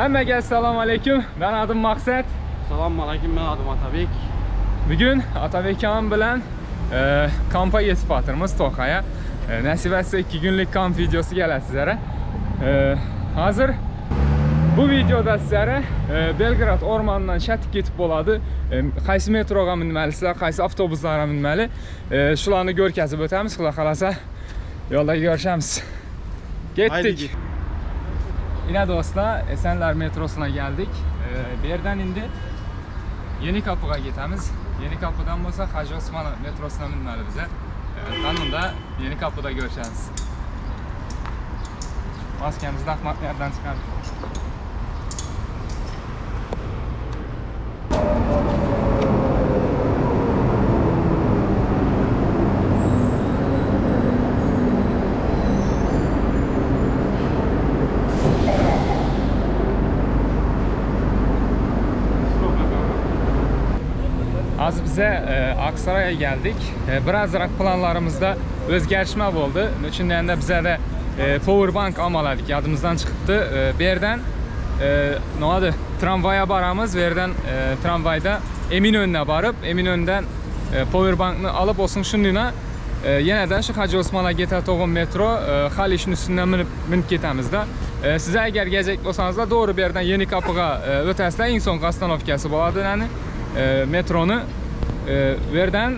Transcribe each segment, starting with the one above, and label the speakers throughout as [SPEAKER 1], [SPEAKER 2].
[SPEAKER 1] Hammaga assalomu alaykum. Ben adım Maqsad.
[SPEAKER 2] Assalomu alaykum, ben adım Atabek.
[SPEAKER 1] Bugün Atabek akam bilan kampga yetib o'tirmiz To'qaya. Nasib etsa 2 günlük kamp videosu keladi sizlarga. Hozir bu videoda sizlarga Belgrad o'rmonidan shatib ketib bo'ladi. Qaysi metroga minmalisizlar, qaysi avtobuslarga minmali, shularni ko'rkazib o'tamiz. Xudo xolasa yo'lda görüşamiz. Ketdik. Yine dostlar, Esenler metrosuna geldik. Bir yerden indi. Yeni Kapı'ya gitmemiz. Yeni Kapı'dan olsa Hacı Osman metrosuna binmeli bize. Kanunda Yeni Kapı'da görüşeceğiz. Maskemizi takmak yerden çıkardık. Az bize Aksaray'a geldik. Birazcık planlarımızda özgərişmə oldu. Üçünden de bize de powerbank almalık yadımızdan çıktı. Bir yerden ne oldu? Tramvaya baramız. Bir yerden tramvayda Eminönü'ne barıp Eminönü'nden powerbank'ını alıp olsun şunluğuna yeniden şu Hacı Osman'a getirdiğim metro Haliç'in üstünden minip getemiz de. Size eğer gelecek olsanız da doğru bir yerden Yeni Kapı'ya ötesinde en son Kastanovkası buladı yani. Metronu verden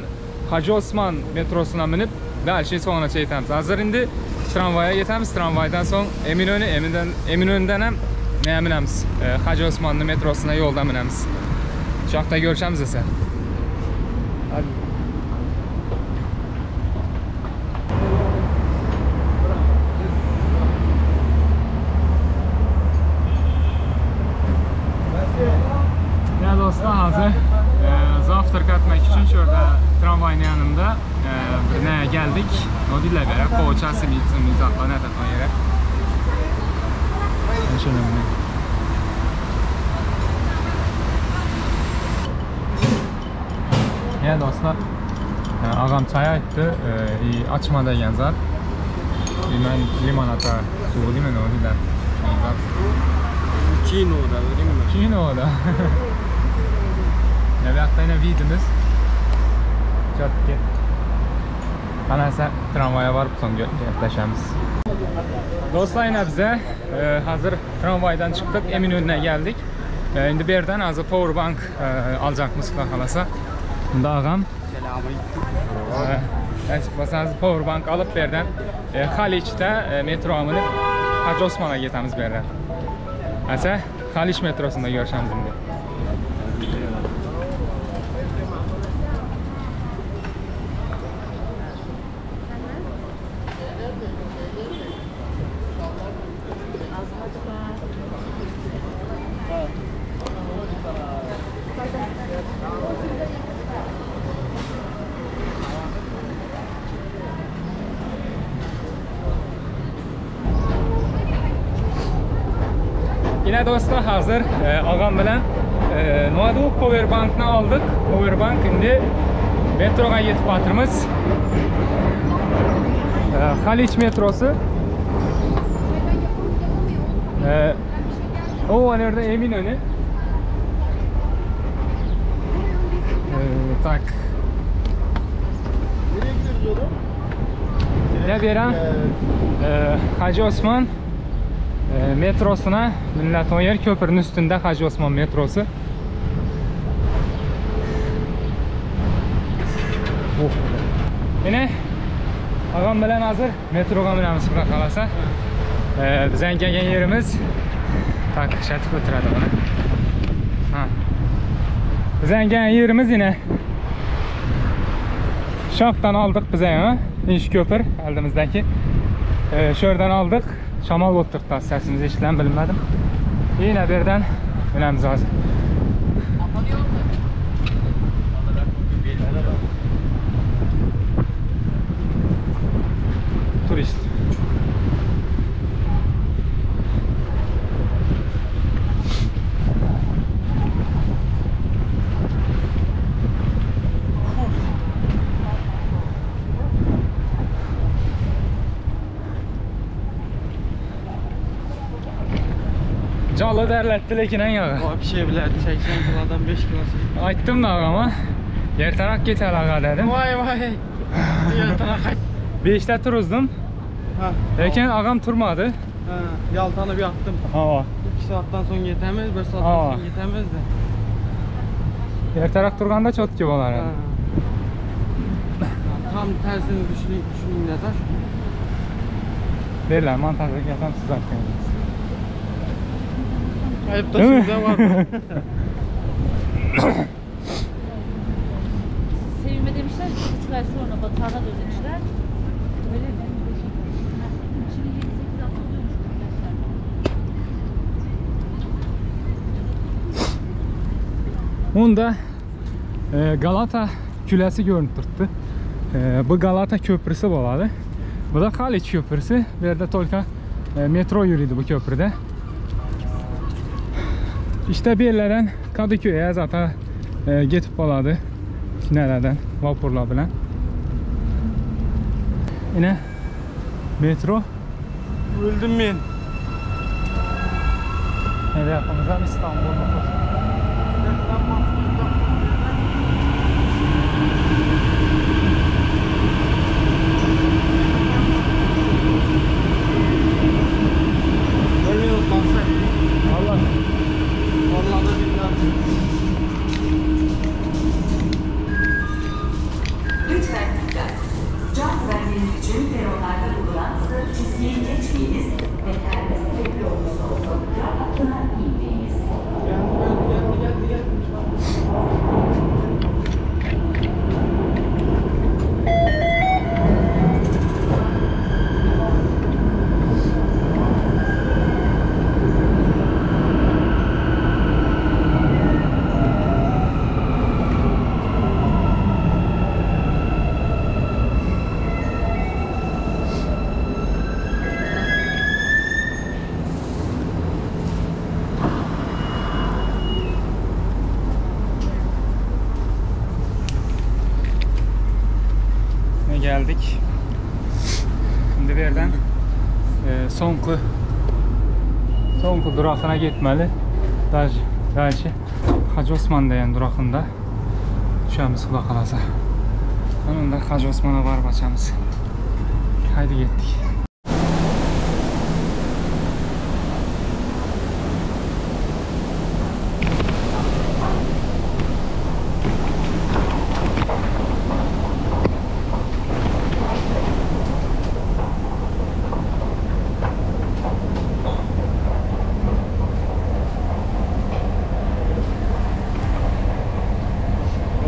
[SPEAKER 1] Hacı Osman metrosuna minip daha şey sonra çeytemiz. Hazır indi tramvaya yetemiz. Tramvaydan son Eminönü'nden hem ne minemiz? Hacı Osmanlı metrosuna yolda minemiz. Uçakta görüşemiz ise. Hadi. Ya dostlar hazır. Zavtrak etmek için şurada tramvayın yanında ne geldik. O dille beri poğaçası mizahla ne takma yere. Ya dostlar, ağam çay açtı, açma da yazar. Ben limonata suyu değil mi o dille?
[SPEAKER 2] Kino'da değil mi?
[SPEAKER 1] Kino'da. Ne vakti yine videomuz. Çok ki. Bana ise tramvaya varıp son yaklaşamız. Dostlar yine bize hazır tramvaydan çıktık, Eminönü'ne geldik. Şimdi bir yerden hazır powerbank alacakmış kalasa. Şimdi ağam. Selamünaleyküm. Powerbank alıp bir yerden Haliç'te metro amınıp Hacı Osman'a gitmemiz bir yerden. Ese Haliç metrosunda görüşeceğiz şimdi. Yine dostlar hazır ağam bilen Noadu powerbank'ını aldık. Powerbank şimdi metroga yetip batırımız. Haliç metrosu. O nerede Eminönü. Tak. Ne veren? Hacı Osman metrosuna millet o yer köprünün üstünde Hacı Osman metrosu. Yine ağam bilen hazır metroga minemiz bura kalasa. Bizden gelgen yerimiz tak şatıp oturadu bana. Bizden gelgen yerimiz yine Şak'tan aldık bize ya. İnş köpür eldimizdeki. Şuradan aldık. Şamal oturttu sesimizi işlem bilmedim. Yine birden minemiz hazır. Turist. Calı derletti lekin en yağı.
[SPEAKER 2] O bir şey bile 80 kilodan 5 kilosu.
[SPEAKER 1] Aytdım da ağama. Yertarak git ağa dedim.
[SPEAKER 2] Vay vay. Yertarak kaç.
[SPEAKER 1] 5'te turuzdum.
[SPEAKER 2] Ha.
[SPEAKER 1] Lekin ağam turmadı.
[SPEAKER 2] Ha. Yaltanı bir attım.
[SPEAKER 1] Hava.
[SPEAKER 2] 2 saatten sonra yetemez, 1 saatten
[SPEAKER 1] Aa.
[SPEAKER 2] sonra yetemez de.
[SPEAKER 1] Yertarak turganda çok gibi olar.
[SPEAKER 2] Ha.
[SPEAKER 1] Yani.
[SPEAKER 2] Tam tersini düşüneyim de taş.
[SPEAKER 1] Derler mantarlık yatan siz hakkınız.
[SPEAKER 2] Ayıp da
[SPEAKER 1] Değil mi?
[SPEAKER 2] sizde var mı?
[SPEAKER 3] Sevime demişler ki 3 ay sonra batağına dön demişler. Öyle mi? Şimdi 7-8 hafta oluyormuş arkadaşlar.
[SPEAKER 1] Onda Galata küləsi görünüb durdu. Bu Galata köprüsü boladı. Bu da Haliç köprüsü. Bir yerde tolka metro yürüydü bu köprüde. İşte bir yerlerden Kadıköy'e zaten getib boladı. Nelerden vapurla bilen. Yine metro.
[SPEAKER 2] Öldüm ben.
[SPEAKER 1] Nerede yapımızdan İstanbul'da. Allah.
[SPEAKER 2] Vallahi da billahi.
[SPEAKER 4] Lütfen dikkat. Can güvenliğiniz için peronlarda bulunan sarı çizgiyi geçmeyiniz ve her sebepli olursa olsun rahatlığa inmeyiniz.
[SPEAKER 2] Geldi.
[SPEAKER 1] Geldik. Şimdi bir yerden sonku durağına gitmeli. Dajı Hacı Osman deyen durağında düşemiz kulak alasa. Onun da Hacı Osman'a var başamız. Haydi gittik.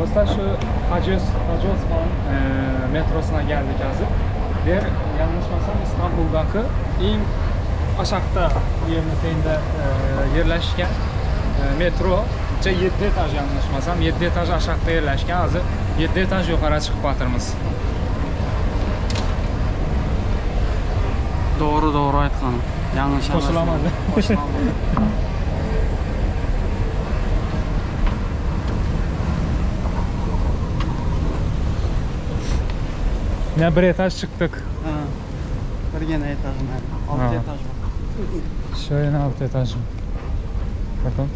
[SPEAKER 1] Dostlar şu Hacı Osman metrosuna geldik hazır. Bir yanlışmasam İstanbul'daki en aşağıda yerinde yerleşken metro 7 etaj yanlışmasam 7 etaj aşağıda yerleşken hazır 7 etaj yukarı çıkıp batırmız.
[SPEAKER 2] Doğru aytkanım. Yanlış
[SPEAKER 1] Koşulamadı.
[SPEAKER 2] Koşulamadı.
[SPEAKER 1] Yine bir etaj çıktık.
[SPEAKER 2] Ha. Bir gene etajın yani. 6
[SPEAKER 1] Ha.
[SPEAKER 2] etaj var.
[SPEAKER 1] Şöyle 6 etaj. Bakın.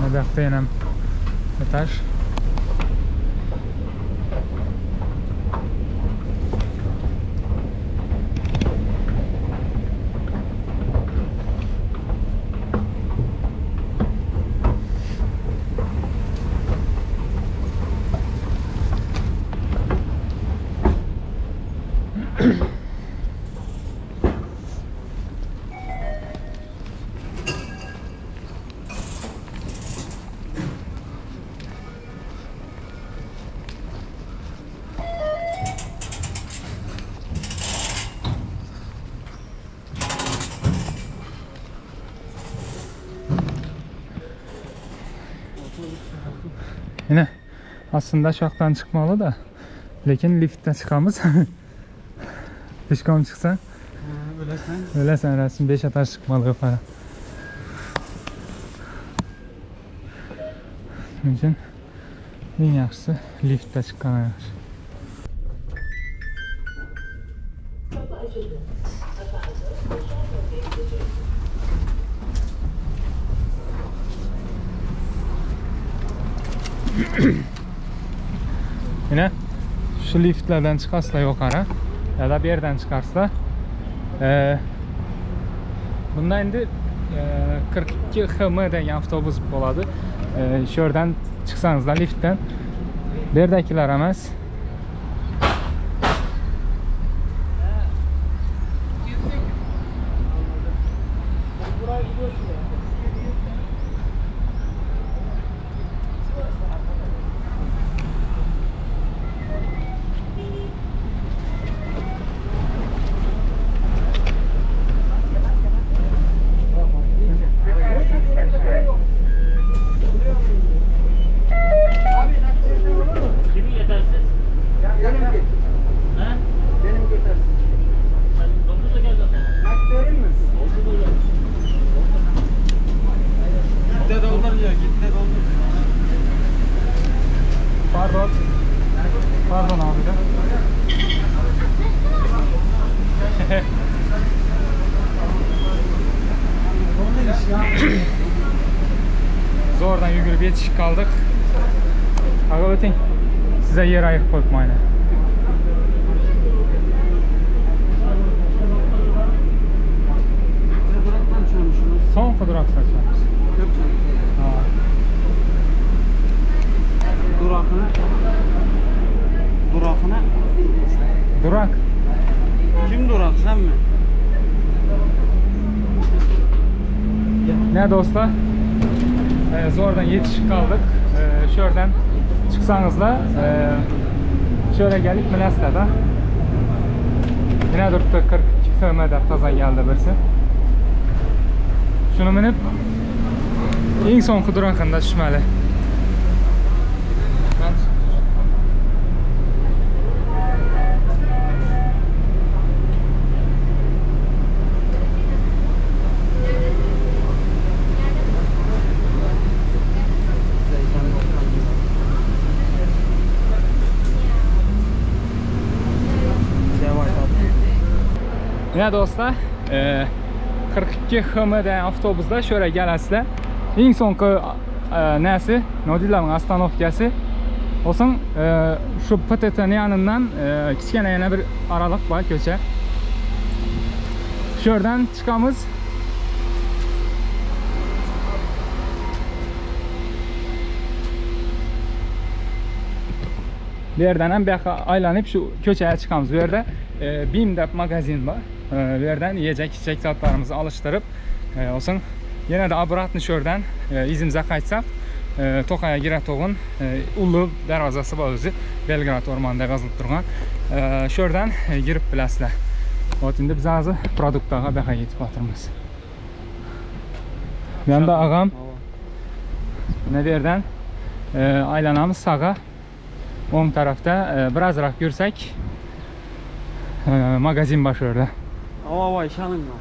[SPEAKER 1] Ne dakika yine etaj. Yine aslında şahtan çıkmalı da lekin liftten çıkamız. Dışkan çıksan öyle sen resim 5 etaj çıkmalı yukarı. Onun için en yaxşısı liftdə çıkan yaxşı. Yine şu liftlerden çıkarsılar yukarı ya da bir yerden çıkarsılar. Bunda indi 42 HM degan avtobus bo'ladi. Şu yerden çıksanız da liftten berdakilar emas.
[SPEAKER 5] Kimin yetersiz?
[SPEAKER 2] Benim
[SPEAKER 5] He?
[SPEAKER 2] benim yetersiz.
[SPEAKER 5] Dokuz da gel zaten.
[SPEAKER 2] Naklerim mi?
[SPEAKER 5] Oldu da gel.
[SPEAKER 2] Gitti doldur diyor, gitti doldur.
[SPEAKER 1] Pardon. Pardon abi de. Zordan yugurib yetişip kaldık. Aga öting. Size yer ayırıp koyup mayna.
[SPEAKER 2] Duraktan çömüşsünüz.
[SPEAKER 1] Son durak saçlarımız.
[SPEAKER 2] Köpçün. Durakını. Durakını.
[SPEAKER 1] Durak.
[SPEAKER 2] Kim durak, sen mi?
[SPEAKER 1] Ne dostlar? Zordan yetişip kaldık. Şuradan çıksanız da şöyle gelip Milas'ta yine durdu 42 km taza geldi birisi. Şunu minip en son durakında düşmeli. Yine dostlar 42 HM'den avtobusda şöyle gelasizlar. En sonki nesi? Nodilav'ın astanovkasi. Olsun şu PTT'nin yanından kichkina yana bir aralık var köçe. Şuradan çıkamız. Bir yerden hem bir aylanıp şu köçeye çıkamız. Bir yerde BİM dep magazin var. Bir yerden yiyecek içecek zatlarımızı alıştırıp olsun. Yine de abratını şuradan izimize kaçsak Tokaya giratoğun ulu darvazası var özü. Belgrad ormanında yazılıp durgan. Şuradan girip bilasizlar. Şimdi biz azı produktlara baxa yetip batırmız. Bir yanda ağam ne yerden aylanamız sağa. On tarafta birazrak yürüsek magazin başı orada.
[SPEAKER 2] Vay şanım var.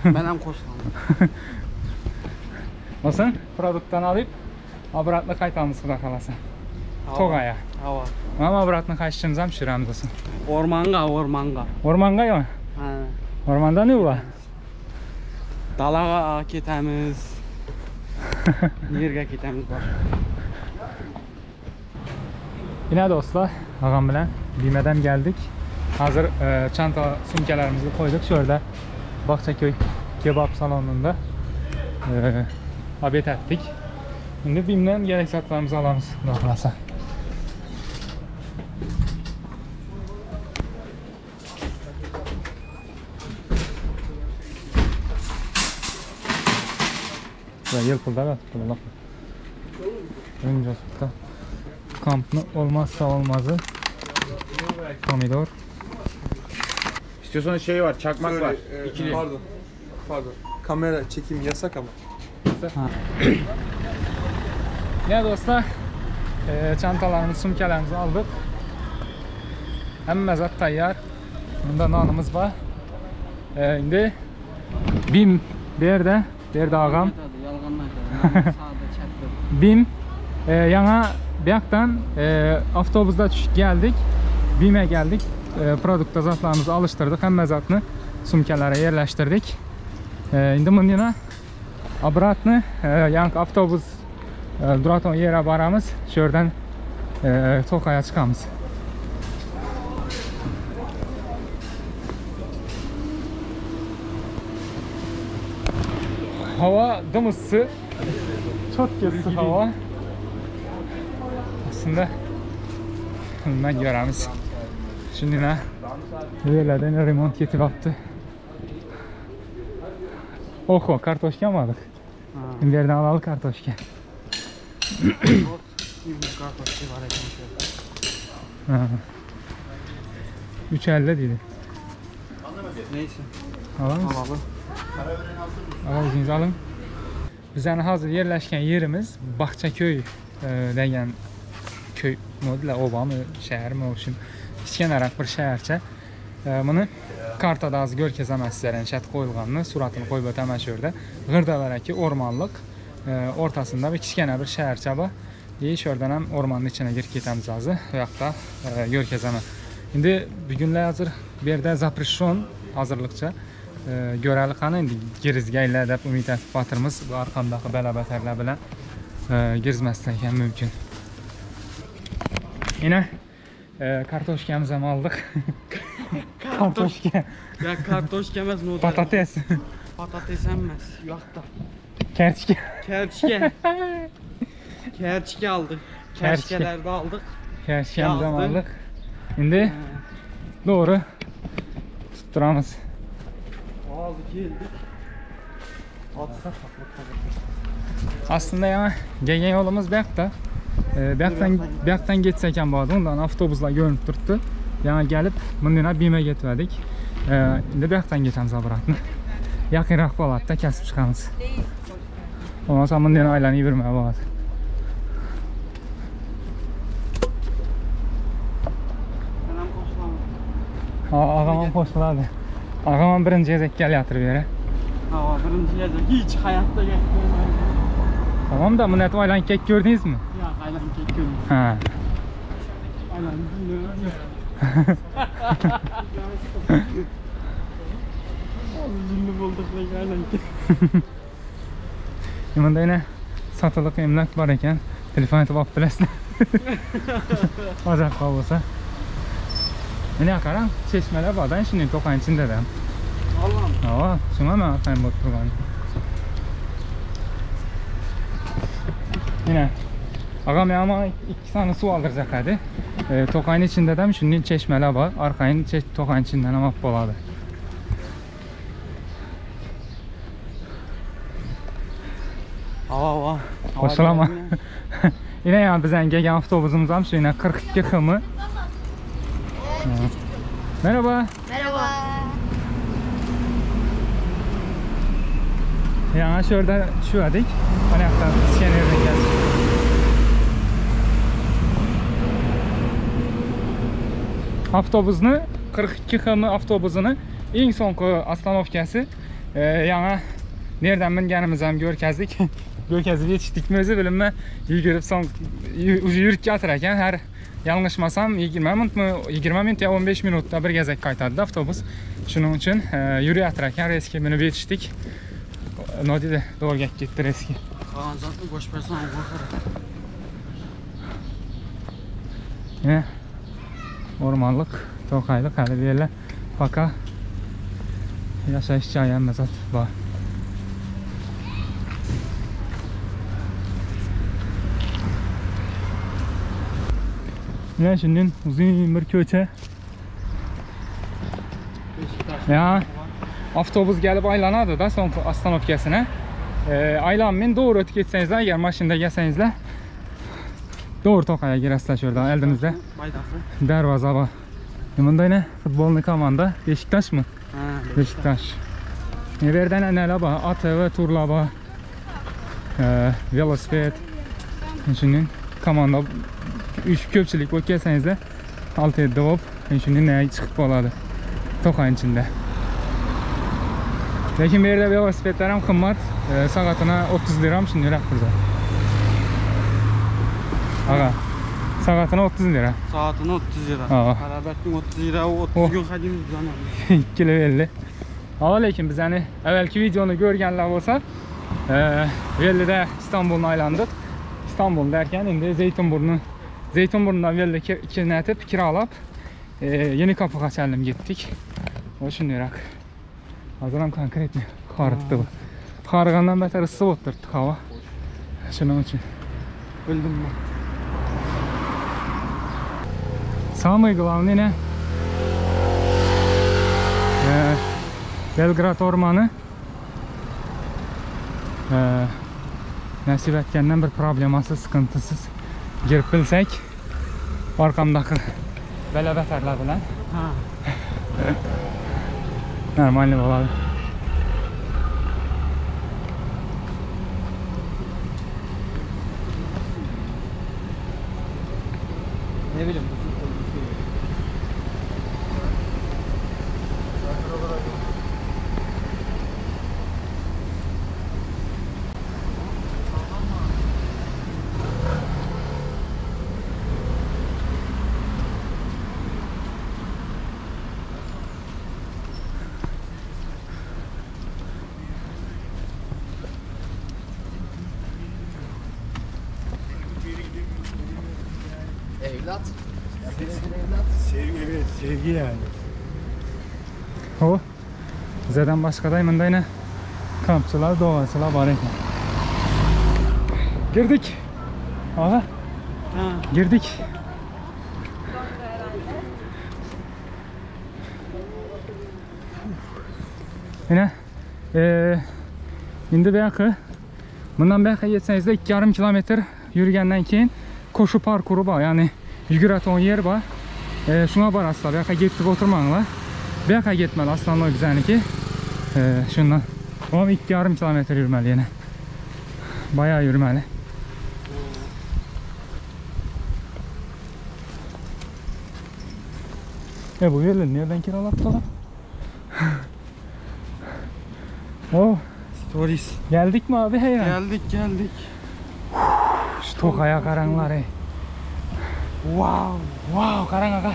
[SPEAKER 2] Ben hem koşlandım.
[SPEAKER 1] Olsun produkttan alıp abratlı kaytamız da kalasa. Togaya.
[SPEAKER 2] Hava.
[SPEAKER 1] Ama abratlı kaçtığımız hem şiramız olsun.
[SPEAKER 2] Ormanga, ormanga.
[SPEAKER 1] Ormanga ya.
[SPEAKER 2] Ha.
[SPEAKER 1] Ormanda ne var?
[SPEAKER 2] Dalaga ketemiz. Yerge ketemiz var.
[SPEAKER 1] Yine dostlar, ağam bilen BİM'den geldik. Hazır çanta sumkalarımızı koyduk. Şurada Bahçeköy kebap salonunda abet ettik. Şimdi BİM'den gerek satlarımızı alamız. Dokunasa. Ve yılpılda var. Önce tutta. Kampın olmazsa olmazı pomidor.
[SPEAKER 6] İstiyorsanız şey var, çakmak var. İkili.
[SPEAKER 7] Pardon. Kamera çekim yasak ama.
[SPEAKER 1] Ne dostlar, çantalarımızı, sumkalarımızı aldık. Hem zat tayyar. Bunda nanımız var. Şimdi BİM bir yerde ağam. BİM yana Biyaktan avtobusda düşüp geldik. BİM'e geldik. Produkta zatlarımızı alıştırdık. Hem zatını sumkalara yerleştirdik. Şimdi bunun yine abratını yank avtobus duratan yere varamız. Şuradan Tokaya çıkamız. Hava dımısı. Çok kötü hava. Aslında bundan göremiz. Şimdi ne? Yerlerden remont getiripti. Oho, kartoşka mı aldık? Bir yerden alalım kartoşka.
[SPEAKER 2] Kartoşka var ekan şöyle.
[SPEAKER 1] 3.50 dedi.
[SPEAKER 2] Neyse.
[SPEAKER 1] Alalım.
[SPEAKER 2] Alalım.
[SPEAKER 1] Ağzınız alın. Bizden hazır yerleşken yerimiz Bahçaköy degan köy modla oba mı şehir mi olsun kichkinaroq bir shaharcha. Buni kartada az ko'rkazamasizlar, chat qo'yilganini, suratini qo'yib o'taman shu yerda. G'irdalaraki o'rmonliq, o'rtasida bir kichkina bir shaharcha bor. Shu yerdan ham o'rmonning ichiga kirib ketamiz hozir. Bu yoqda ko'rkazaman. Endi bugunlar hozir bu yerda zapreshon hozirlikcha görəli qani endi girizgaylar deb umid etib batırmız. Bu arqamdagi balabatarlar bilan girizmasdan ekan mumkin. Yine kartoshkamizni ham oldik. Kartoshka.
[SPEAKER 2] Ya kartoshka emas, no.
[SPEAKER 1] Patates.
[SPEAKER 2] Patates emas, yoqda.
[SPEAKER 1] Kerchka.
[SPEAKER 2] Kerchka. Kerchka aldık. Kerchkalarni aldık.
[SPEAKER 1] Kerchkamizni ham oldik. Endi doğru tutturamiz.
[SPEAKER 2] Aldık geldik. Atsak
[SPEAKER 1] Aslında ya gelgen yolumuz bu yoqda. Bu yoqdan geçsek ham bo'ladi. Undan avtobuslar ko'rinib turibdi. Yani gelip bundan Bime getverdik. Endi bu yoqdan ketamiz obratni. Yaqinroq bo'ladi-da, kesib chiqamiz. Ondan sonra bundan aylanib yurmay bo'ladi.
[SPEAKER 2] Selam qo'shilaman.
[SPEAKER 1] Ağam ham qo'shiladi. Ağam ham birinchi gezak kelyapti bu yerga.
[SPEAKER 2] Ha, birinchi gezak hiç hayatta gelmedim.
[SPEAKER 1] Tamam da bunu aylanib kelib ko'rdingizmi?
[SPEAKER 2] Ya aylanib ketdim.
[SPEAKER 1] Ha.
[SPEAKER 2] Aylanib bilmiyorum. Zilli bulduk ne aylanib ketdim.
[SPEAKER 1] Bunda yine satılık emlak var ekan, telefon etib olib bilasizlar. Ozaq bo'lsa. Mana qarang, cheshmalar bor-da, shunday to'qan ichida-da.
[SPEAKER 2] Allah'ım.
[SPEAKER 1] Ha, shunga men qarang bo'lib turgan. Yine ağam ama 2 tane su aldıracak hadi. Toqayın içinde de şunun çeşmeler var. Arkayın toqayın içinden ama boladı.
[SPEAKER 2] Hava.
[SPEAKER 1] Qo'shilama. Yine yani bizden gelgen avtobusumuz ham şu yine 42 ximi. Merhaba.
[SPEAKER 3] Merhaba.
[SPEAKER 1] Yani şurada şu adik. Hani hatta skenerden geldik. Avtobusni 42 ximi avtobusini eng so'nggi ostanovkasi yana nereden minganimizni ham ko'rkazdik. Ko'rkazib yetishdik o'zi bilinma yugurib so'ng yurib ketar ekan. Har yanlışmasam 20 minut ya 15 minutda bir gezak qaytadi avtobus. Shuning uchun yurayotar ekan, reski minib yetishdik. Ne dedi? Doğru gitti reski.
[SPEAKER 2] Kalan zaten boş versen korkarım.
[SPEAKER 1] Yine ormanlık, Tokaylık hali bir yerler. Faka yaşayış cayan mezat var. Yine şimdi uzun bir köçe. Ya avtobus gelip aylanadı da son ostanovkasına. Aylanmayın, doğru ötüp getseniz eğer maşında gelseniz doğru Tokaya girəsizlər şuradan elinizdə.
[SPEAKER 2] Baydaqı.
[SPEAKER 1] Darvaza var. Bunda yine futbollu komanda. Beşiktaş mı?
[SPEAKER 2] Ha,
[SPEAKER 1] Beşiktaş. Nereden nələr var? ATV turlar var. Velosiped. Şimdi komanda 3 köpçülük o gelseniz 6-7 hop. Şimdi nəyə çıxıb oladı? Tokayın içində. Lakin bir yerde velosipedler hem kımmat. Saatine 30 liram şimdi burada. Aga, saatine 30 lira.
[SPEAKER 2] Saatine 30 lira.
[SPEAKER 1] Aa.
[SPEAKER 2] Beraberlik 30 lira, 30 gün kadimiz canım.
[SPEAKER 1] 2 kilo belli. Ama lakin biz hani evvelki videonu görgenler olsa Velli'de İstanbul'un aylandık. İstanbul derken şimdi Zeytinburnu Zeytinburnu'ndan böyle netip kiralıp Yeni Kapı'ya geldim gittik. O düşünüyoruz. Hazırım konkret mi? Karıttı bu. Karıgandan beter ısı oturttuk hava. Şunun için.
[SPEAKER 2] Öldüm ben.
[SPEAKER 1] Самый главный ne? Belgrad ormanı. Nasip etkenden bir problemasız, sıkıntısız girip bilsek arkamdaki belebeterler bilen
[SPEAKER 2] Ha.
[SPEAKER 1] normalde oladı.
[SPEAKER 2] Ne bileyim. Evlat.
[SPEAKER 7] Sevgi yani.
[SPEAKER 1] O bizden başka da yine kampçılar, doğaçılar var ekan. Girdik. Aha,
[SPEAKER 2] Ha.
[SPEAKER 1] girdik. Yine indi belki bundan belki yetseniz de 2,5 kilometre yürügenden keyin koşu parkuru var. Yani yuguratan yer var. Şuna barasızlar. Belki gittik oturmağınlar. Belki gitmeli aslanlar güzellik. Şundan. Ama 2,5 kilometre yürümeli yine. Bayağı yürümeli. Bu yerleri nereden kiralattılar? Oh,
[SPEAKER 2] Stories.
[SPEAKER 1] geldik mi abi heyran?
[SPEAKER 2] Geldik.
[SPEAKER 1] Şu tokaya karanlar ey. Wow, karan aga.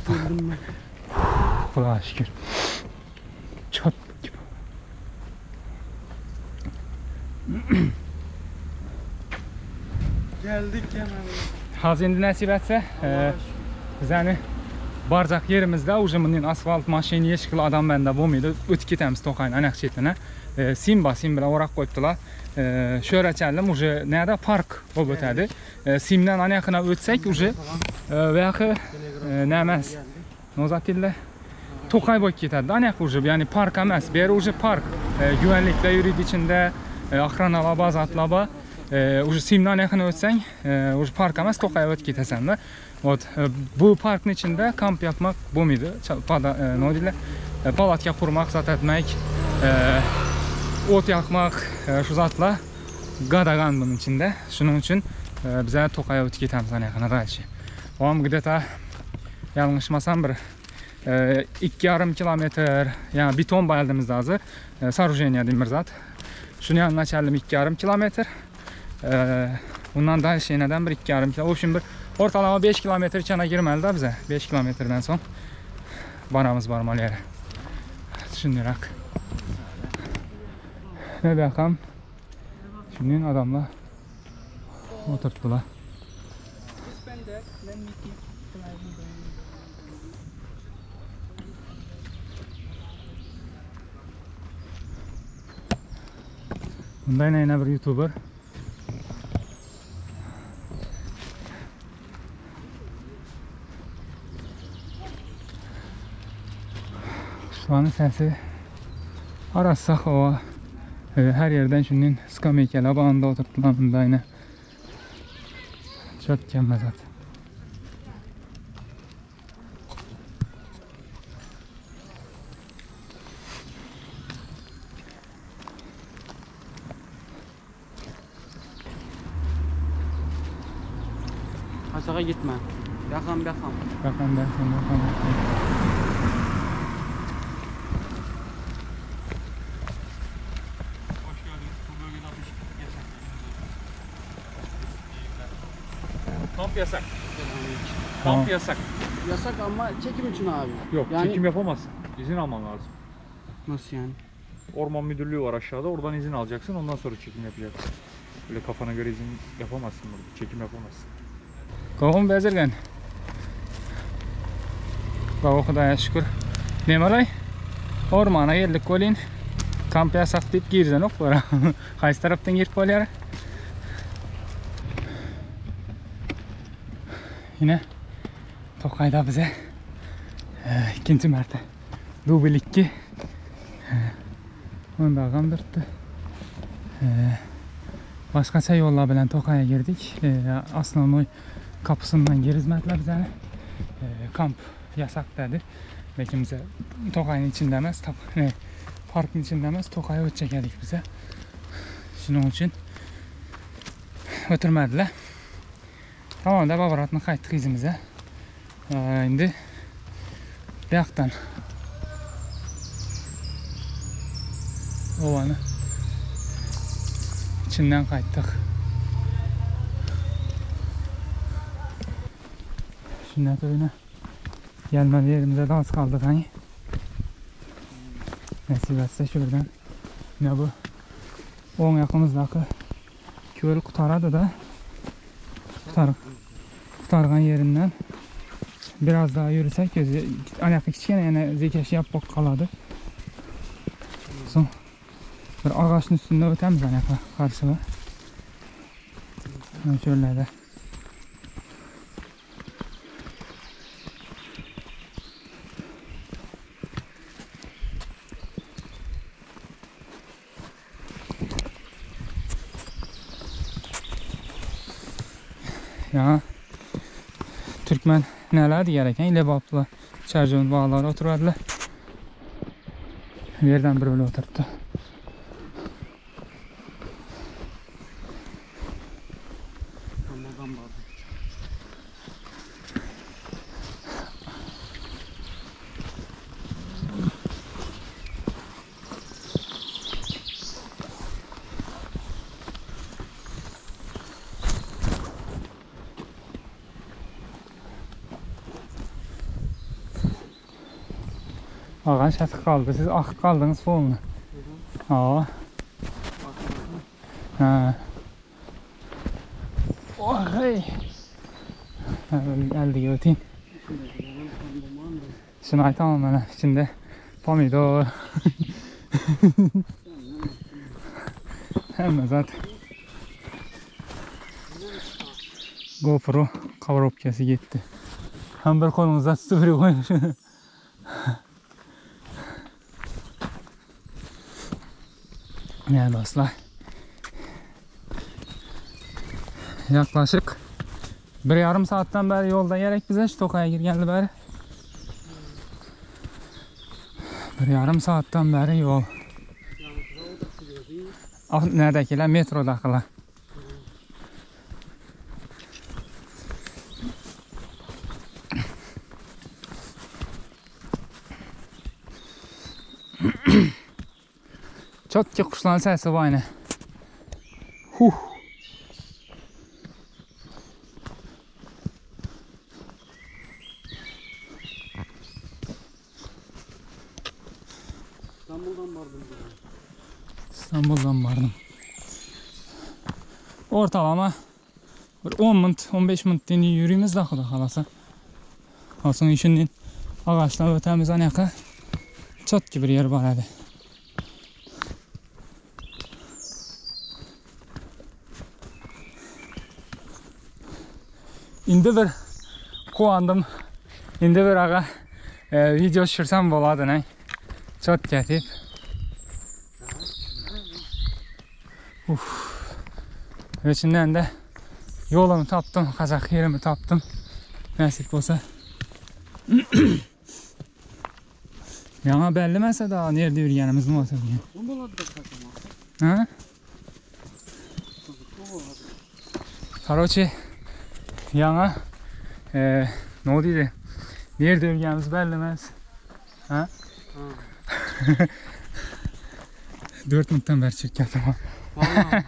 [SPEAKER 2] Öldüm ben.
[SPEAKER 1] Allah'a şükür. Çat gibi.
[SPEAKER 2] Geldik hemen.
[SPEAKER 1] Haz endi nasip etse biz yani barcaq yerimizde ucuminin asfalt maşini yeşikli adam bende bo'lmaydi. O'tib ketamiz To'qayning aniq chetini. Sim bilan o'rab qo'yibdilar. Sho'ra chaldim, uje nada park bo'lib o'tadi. Simdan aniqina o'tsak uje buyoqi nima emas. Nozatilla To'qay bo'lib ketadi. Aniq uje, ya'ni park emas. Bu yer uje park. Güvenliklar yuradi ichida, охраналар, bazatlar bor. Uje simdan aniqina o'tsang, uje park emas, To'qayga o'tib ketasan-da. Bu parkning ichida kamp yapmak bo'lmaydi. Nima deydilar? Palatka qurmoq, zat etmak, o't yoqmoq, shu zotlar qadag'an buning ichida. Shuning uchun bizlar To'qayga o'tib ketamiz aniqina dальше. Ham где-то yanlışmasam bir 2,5 kilometr, yani beton bayaldığımızda hazır сооружение demir zat. Şunu yanına çeldim 2,5 kilometr. Bundan daha neden bir 2,5 kilometr. O şimdi bir ortalama 5 kilometr içine girmeli de bize. 5 kilometreden son baramız var mal yere. Düşünüyoruz. Ve bakalım. Şimdi adamlar oturttular. Bunda yine bir YouTuber. Kuşların sesi arassak o her yerden şunun skameykeler bağında oturttular bunda yine. Çok mükemmel zaten.
[SPEAKER 2] Aşağı gitme. Yakın.
[SPEAKER 1] Bakın ben sana
[SPEAKER 6] Kamp yasak.
[SPEAKER 1] Tamam.
[SPEAKER 6] Kamp yasak.
[SPEAKER 2] Yasak ama çekim için abi.
[SPEAKER 6] Yok,
[SPEAKER 2] Yani-
[SPEAKER 6] çekim yapamazsın. İzin alman lazım.
[SPEAKER 2] Nasıl yani?
[SPEAKER 6] Orman müdürlüğü var aşağıda. Oradan izin alacaksın. Ondan sonra çekim yapacaksın. Böyle kafana göre izin yapamazsın burada. Çekim yapamazsın.
[SPEAKER 1] Kovum bezirgen. Baba Xudaya şükür. Nemalay? Ormana geldik kolin. Kamp yasak deyip girden ok var. Qaysi taraftan girip bolyar? Yine Tokay'da bize ikinci marta dubl 2 onda qandırdı. Başqacha yo'llar bilan Tokay'a girdik. Asnonoy kapısından girizmediler bize. Kamp yasak dedi. Lekin bize Tokay'ın içinde emas, parkın içinde emas, Tokay'a o'tacak edik bize. Shuning uchun o'tirmadilar. Tamam da babaratni qaytdik izimize. Endi bu yoqdan ovani içinden qaytdik. Shundan sonra gelmedi yerimize de az kaldık hani. Nasip etse şuradan ne bu 10 yakımızdaki köl kurtaradı da kurtargan yerinden biraz daha yürüsek ayakta kichkina yana zekashi yapıp kaladı. Son bir ağaçın üstünde ötemiz ayakta karşıda. Şöyle de. Ya Türkmen neler diyerek lebaplı çarjön bağları oturardılar. Yerden böyle oturttu.
[SPEAKER 2] Ramazan vardı.
[SPEAKER 1] Ağaç şatık kaldı. Siz akıp kaldınız falan. Aa. Ha. Oh hey. Geldi götün. Şunu aytamam bana. İçinde pomidor. Hemen zaten. GoPro kavrapkası gitti. Hem bir kolunuzda sıfırı koymuş. Yani dostlar, yaklaşık 1,5 saatten beri yolda gerek bize şu Tokay'a girgeldi beri. 1,5 saatten beri yol. Neredekiler? Metrodakiler. Çotki kuşların sesi var yine.
[SPEAKER 2] İstanbul'dan vardım.
[SPEAKER 1] İstanbul'dan vardım. Ortalama 10 minut, 15 minut yürüyümüz daha da kalasa. Olsun işinin ağaçtan ötemiz anaka çotki bir yer var hadi. İndi bir kuandım. İndi bir ağa video düşürsem boladı ne? Çok ketip. İçinden de yolumu taptım, kazak yerimi taptım. Nasip olsa. Yana belli mesela daha nerede yürüyenimiz mi olsa diye.
[SPEAKER 2] Bu buladı da kaçamaz.
[SPEAKER 1] Ha?
[SPEAKER 2] Bu buladı.
[SPEAKER 1] Короче, yana ne oldu? Nerede yürüyenimiz belli emez. Ha? 4 minutdan beri çekiyorum.
[SPEAKER 2] Vallahi.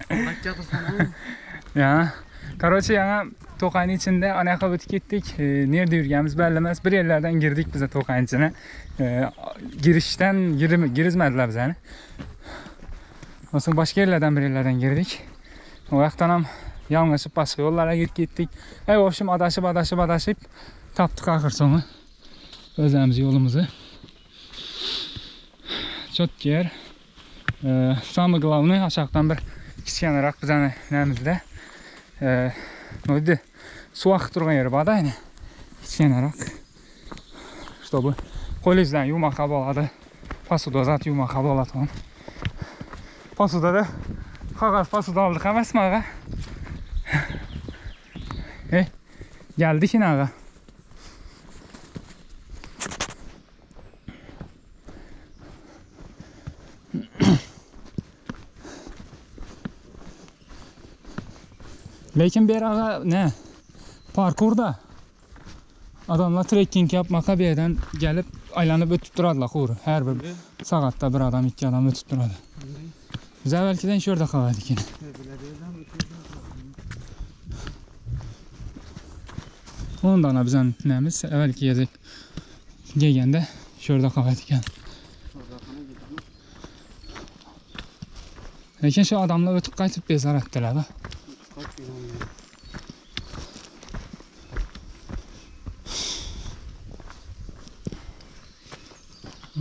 [SPEAKER 2] Bak yatırsana.
[SPEAKER 1] Ya, короче yana Tokay'ın içinde anaqa o'tib ketdik. Nerede yurganimiz belli emas. Bir yerlerden girdik bize Tokay'ın içine. Girişten girizmediler bize. Olsun başka yerlerden bir yerlerden girdik. O yaktan ham yanlışıp başka yollara gittik. Hoşum adaşıp taptık ahır sonu. Özlemiz yolumuzu. Çok yer. Samı Glavny aşağıdan bir kichkinaroq bizani namizda. Neydi? Su akıp turgan yeri var da yine. Kichkinaroq. Чтобы qo'lingizdan yumaqa bo'ladi. Posuda zat yumaqa bo'ladi. Posudada qog'oz posuda oldik emasmi ag'a? Geldik yine ağa. Lekin bir ağa ne? Parkurda adamlar trekking yapmaka bir yerden gelip aylanıp ötüp durarlar kuru. Her bir saatte bir adam, iki adam ötüp durarlar. Biz evvelkiden şurada kalaydık yine. Ondan da bizden nemiz evvelki yedik. Gelgende şurada kalaydık yani. Lekin şu adamlar ötüp qaytib bezar ettiler da.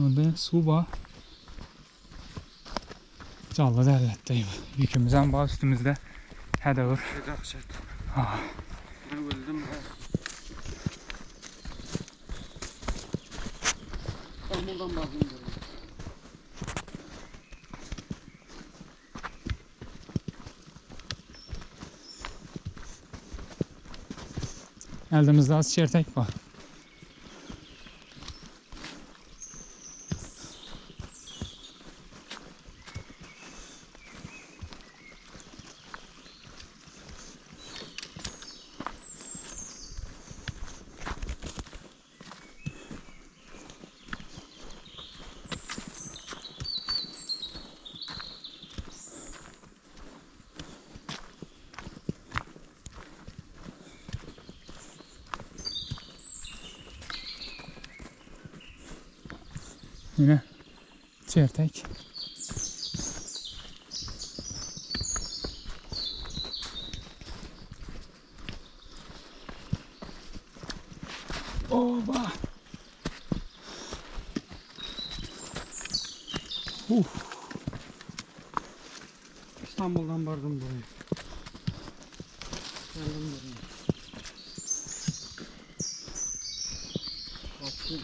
[SPEAKER 1] Orada su var. Canlı derletteyim. Yükümüz en bağ üstümüzde. Hadi vur.
[SPEAKER 2] Ben öldüm. Ben buradan bakayım.
[SPEAKER 1] Elimizde az çertek var. Yine çertek. Oba.
[SPEAKER 2] İstanbul'dan vardım buraya. Geldim buraya. Baktım.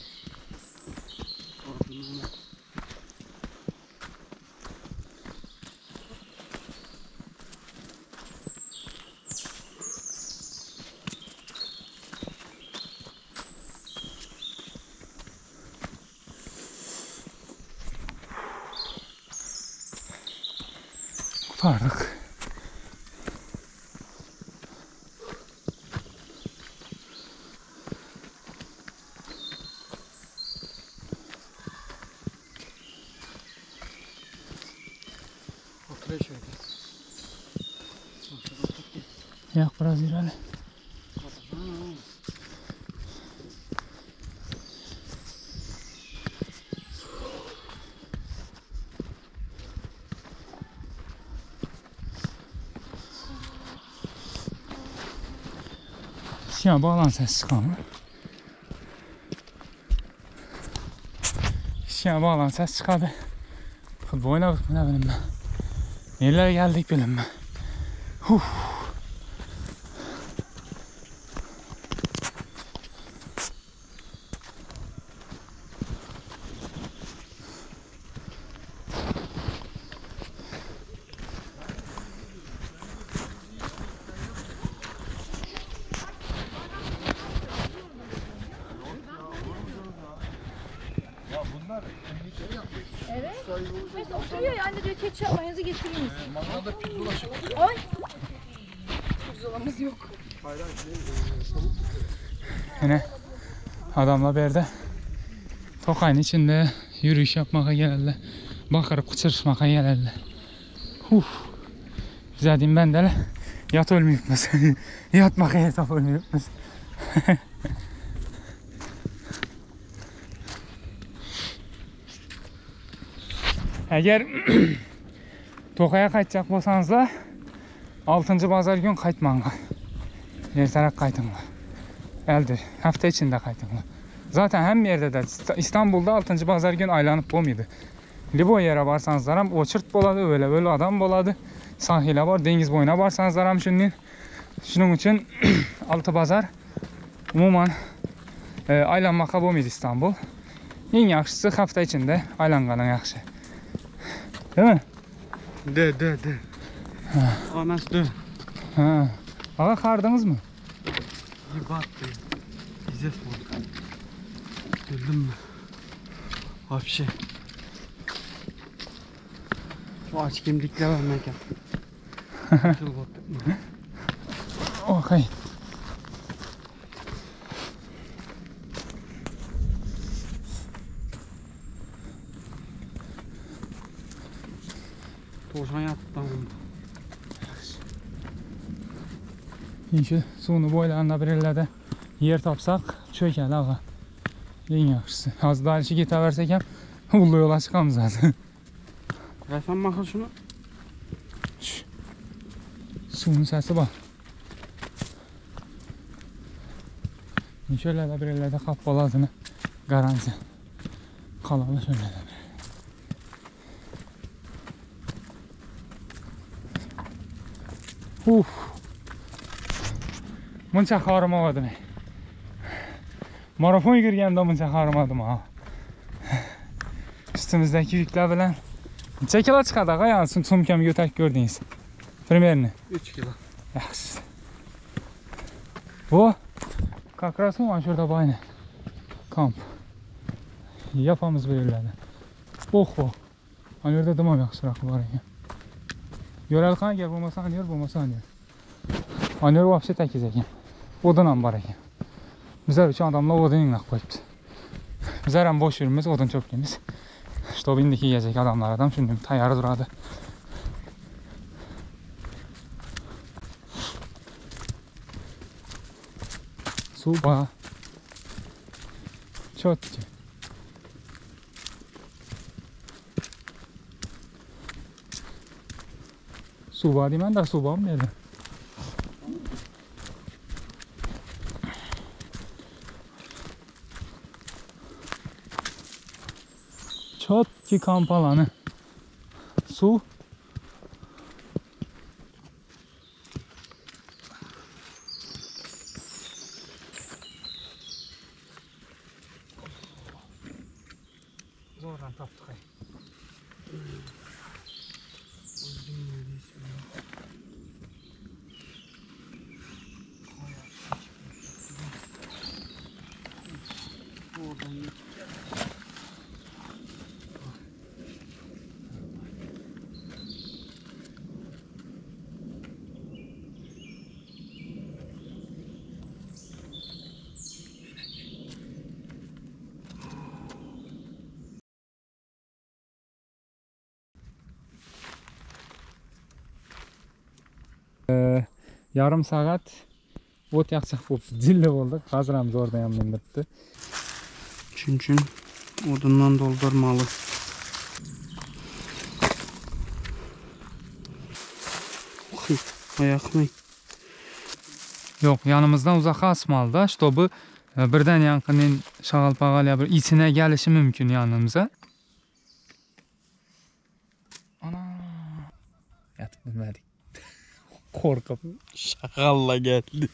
[SPEAKER 1] Vardık.
[SPEAKER 2] Oturaya şöyle.
[SPEAKER 1] Yak biraz ilerle. Ya bağlan ses çıkanı. Ya bağlan ses çıkadı. Futbol oynadık mı ne bileyim ben. Nerelere geldik bileyim ben.
[SPEAKER 3] Evet. Mesela oturuyor ya anne diyor ketçap mayonezi getireyim misin? Mangalda pirzola çıkıyor. Ay. Pirzolamız yok.
[SPEAKER 1] Yine adamla bir yerde Tokay'ın içinde yürüyüş yapmaya gelirler. Bakırıp kıçırışmaya gelirler. Güzel diyeyim ben de Yat ölmeyipmiz. Yatmaqaya tapılmayıpmiz. Eğer Toqaya qaytacaq bolsanızlar 6-cı bazar gün qaytmanglar. Ertərak qaytınlar. Əldir, həftə içində qaytınlar. Zaten hem yerde de İstanbul'da 6-cı bazar gün aylanıp olmaydı. Libo yere varsanızlar hem Oçurt boladı, öyle adam boladı. Sahile var, deniz boyuna varsanızlar hem şunun için 6 bazar umuman aylanmağa olmaydı İstanbul. En yaxşısı hafta içinde aylanğanın yaxşı. Değil mi?
[SPEAKER 2] De. Anas de.
[SPEAKER 1] Ha. Ağa qardınız mı?
[SPEAKER 2] Yibat de. İzzet oldu. Öldüm mü? Vapşe. Şu aç kimlikle vermek yap. Nasıl battık mı?
[SPEAKER 1] Okay.
[SPEAKER 2] Toşan yattı tamam.
[SPEAKER 1] İnşi suyunu boylarında bir yerlərdə yer tapsaq çökəli ağa. En yaxşısı. Az daha işi getəversək həm ulu yola çıxamız zaten.
[SPEAKER 2] Versen bakın şunu.
[SPEAKER 1] Suyun səsi var. Şöyle de bir yerlərdə qap baladını garanti. Qalalı şöyle de bir. Muncha xarımadım. Marafon yürüyəndə muncha xarımadım ha. Üstümüzdeki yükler bilen. Neçə kilo çıxadı ağa yani sumkami götək gördünüz. Primerini.
[SPEAKER 2] 3 kilo.
[SPEAKER 1] Yaxşı. Bu как раз var şurada bayne. Kamp. Yapamız böylelerden. Oh. Hani orada dıma yaxşırak var ya. Görəl xan gel bulmasa anıyor, bulmasa anıyor. Anıyor vapsi təkiz ekin. Odunla var ekin. Bizler üçün adamla odun inaq koyubuz. Bizler hem boş yürümüz, odun çöplüğümüz. İşte o bindiki yiyecek adamlar adam şimdi tayarı duradı. Su bayağı çok güzel. Su var değil mi? Ben de su var mı dedim. Çok ki kamp alanı. Su. Zordan taptık. Yarım saat ot yakacak bu zilli olduk. Hazır hamız orada yanındırdı.
[SPEAKER 2] Çünkü odundan doldurmalı. Ayak mı?
[SPEAKER 1] Yok yanımızdan uzak asmalı da işte bu birden yankının şağalpağalıya bir içine gelişi mümkün yanımıza. Ana. Yatıp bilmedik. Korkup.
[SPEAKER 2] Şakalla geldi.